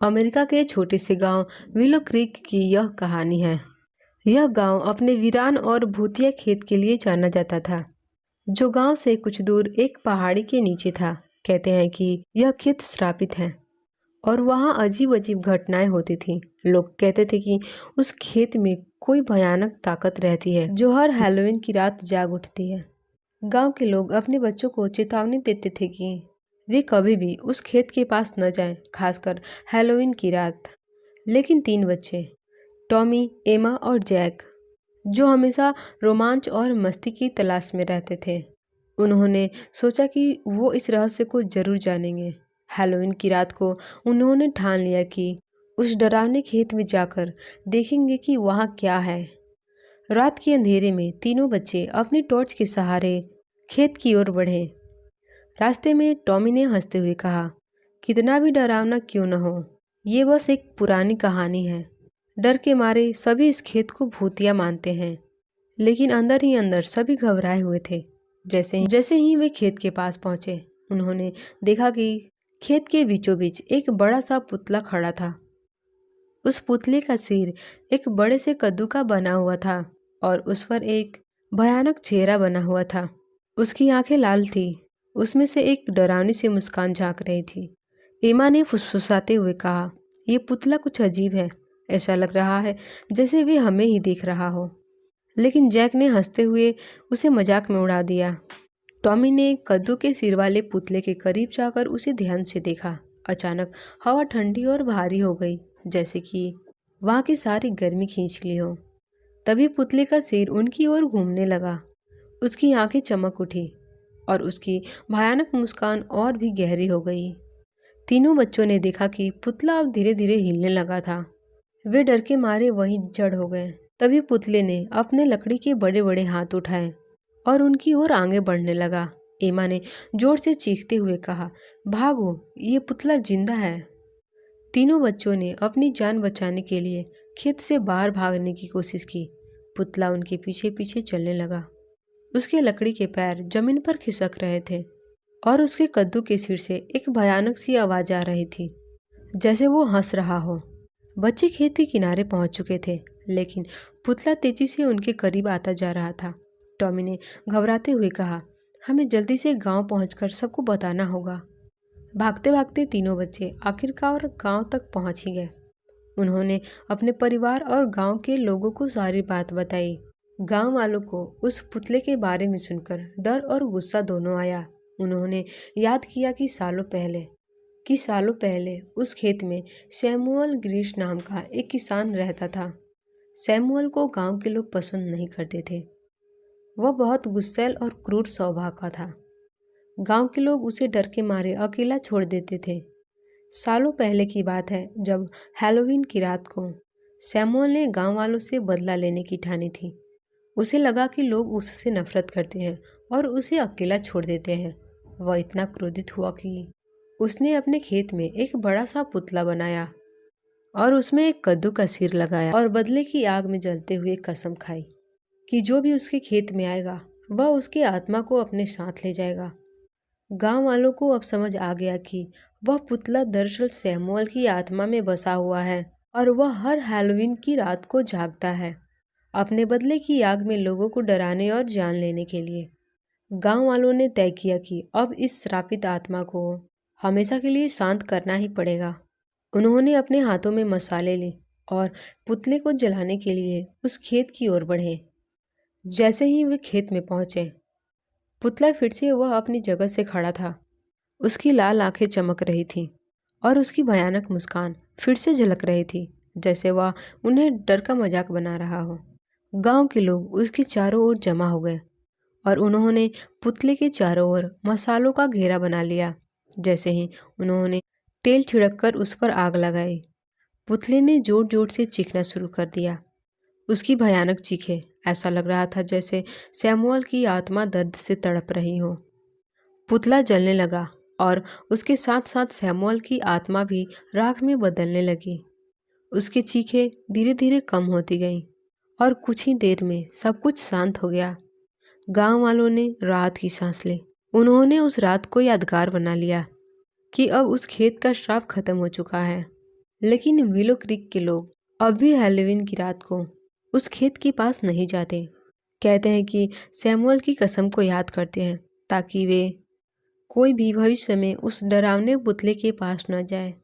America के छोटे से गांव विलो क्रीक की यह कहानी है। यह गांव अपने वीरान और भूतिया खेत के लिए जाना जाता था, जो गांव से कुछ दूर एक पहाड़ी के नीचे था। कहते हैं कि यह खेत श्रापित है और वहां अजीब अजीब घटनाएं होती थी। लोग कहते थे कि उस खेत में कोई भयानक ताकत रहती है जो हर हैलोवीन की रात जाग उठती है। गांव के लोग अपने बच्चों को चेतावनी देते थे कि वे कभी भी उस खेत के पास न जाएं, खासकर हैलोवीन की रात। लेकिन तीन बच्चे, टॉमी, एमा और जैक, जो हमेशा रोमांच और मस्ती की तलाश में रहते थे, उन्होंने सोचा कि वो इस रहस्य को जरूर जानेंगे। हैलोवीन की रात को उन्होंने ठान लिया कि उस डरावने खेत में जाकर देखेंगे कि वहाँ क्या है। रात के अंधेरे में तीनों बच्चे अपनी टॉर्च के सहारे खेत की ओर बढ़े। रास्ते में टॉमी ने हंसते हुए कहा, कितना भी डरावना क्यों न हो, ये बस एक पुरानी कहानी है। डर के मारे सभी इस खेत को भूतिया मानते हैं, लेकिन अंदर ही अंदर सभी घबराए हुए थे। जैसे ही वे खेत के पास पहुंचे, उन्होंने देखा कि खेत के बीचों बीच एक बड़ा सा पुतला खड़ा था। उस पुतले का सिर एक बड़े से कद्दू का बना हुआ था और उस पर एक भयानक चेहरा बना हुआ था। उसकी आंखें लाल थी, उसमें से एक डरावनी सी मुस्कान झांक रही थी। एमा ने फुसफुसाते हुए कहा, यह पुतला कुछ अजीब है, ऐसा लग रहा है जैसे वे हमें ही देख रहा हो। लेकिन जैक ने हंसते हुए उसे मजाक में उड़ा दिया। टॉमी ने कद्दू के सिर वाले पुतले के करीब जाकर उसे ध्यान से देखा। अचानक हवा ठंडी और भारी हो गई, जैसे कि वहां की सारी गर्मी खींच ली हो। तभी पुतले का सिर उनकी ओर घूमने लगा। उसकी आंखें चमक उठी और उसकी भयानक मुस्कान और भी गहरी हो गई। तीनों बच्चों ने देखा कि पुतला अब धीरे धीरे हिलने लगा था। वे डर के मारे वहीं जड़ हो गए। तभी पुतले ने अपने लकड़ी के बड़े बड़े हाथ उठाए और उनकी ओर आगे बढ़ने लगा। एमा ने जोर से चीखते हुए कहा, भागो, ये पुतला जिंदा है। तीनों बच्चों ने अपनी जान बचाने के लिए खेत से बाहर भागने की कोशिश की। पुतला उनके पीछे पीछे चलने लगा। उसके लकड़ी के पैर जमीन पर खिसक रहे थे और उसके कद्दू के सिर से एक भयानक सी आवाज आ रही थी, जैसे वो हंस रहा हो। बच्चे खेत के किनारे पहुंच चुके थे, लेकिन पुतला तेजी से उनके करीब आता जा रहा था। टॉमी ने घबराते हुए कहा, हमें जल्दी से गांव पहुंचकर सबको बताना होगा। भागते भागते तीनों बच्चे आखिरकार गांव तक पहुंच ही गए। उन्होंने अपने परिवार और गांव के लोगों को सारी बात बताई। गांव वालों को उस पुतले के बारे में सुनकर डर और गुस्सा दोनों आया। उन्होंने याद किया कि सालों पहले उस खेत में सैमुअल ग्रीश नाम का एक किसान रहता था। सैमुअल को गांव के लोग पसंद नहीं करते थे। वह बहुत गुस्सैल और क्रूर स्वभाव का था। गांव के लोग उसे डर के मारे अकेला छोड़ देते थे। सालों पहले की बात है, जब हैलोवीन की रात को सैमुअल ने गांव वालों से बदला लेने की ठानी थी। उसे लगा कि लोग उससे नफरत करते हैं और उसे अकेला छोड़ देते हैं। वह इतना क्रोधित हुआ कि उसने अपने खेत में एक बड़ा सा पुतला बनाया और उसमें एक कद्दू का सिर लगाया और बदले की आग में जलते हुए कसम खाई कि जो भी उसके खेत में आएगा वह उसकी आत्मा को अपने साथ ले जाएगा। गांव वालों को अब समझ आ गया कि वह पुतला दरअसल सैमुअल की आत्मा में बसा हुआ है और वह हर हैलोवीन की रात को जागता है, अपने बदले की आग में लोगों को डराने और जान लेने के लिए। गांव वालों ने तय किया कि अब इस श्रापित आत्मा को हमेशा के लिए शांत करना ही पड़ेगा। उन्होंने अपने हाथों में मसाले लिए और पुतले को जलाने के लिए उस खेत की ओर बढ़े। जैसे ही वे खेत में पहुंचे, पुतला फिर से वह अपनी जगह से खड़ा था। उसकी लाल आंखें चमक रही थीं और उसकी भयानक मुस्कान फिर से झलक रही थी, जैसे वह उन्हें डर का मजाक बना रहा हो। गांव के लोग उसके चारों ओर जमा हो गए और उन्होंने पुतले के चारों ओर मसालों का घेरा बना लिया। जैसे ही उन्होंने तेल छिड़ककर उस पर आग लगाई, पुतले ने जोर जोर से चीखना शुरू कर दिया। उसकी भयानक चीखें, ऐसा लग रहा था जैसे सैमुअल की आत्मा दर्द से तड़प रही हो। पुतला जलने लगा और उसके साथ साथ सैमुअल की आत्मा भी राख में बदलने लगी। उसकी चीखें धीरे धीरे कम होती गईं और कुछ ही देर में सब कुछ शांत हो गया। गांव वालों ने राहत की सांस ली। उन्होंने उस रात को यादगार बना लिया कि अब उस खेत का श्राप खत्म हो चुका है। लेकिन विलो क्रीक के लोग अब भी हैलोवीन की रात को उस खेत के पास नहीं जाते। कहते हैं कि सैमुअल की कसम को याद करते हैं ताकि वे कोई भी भविष्य में उस डरावने पुतले के पास न जाए।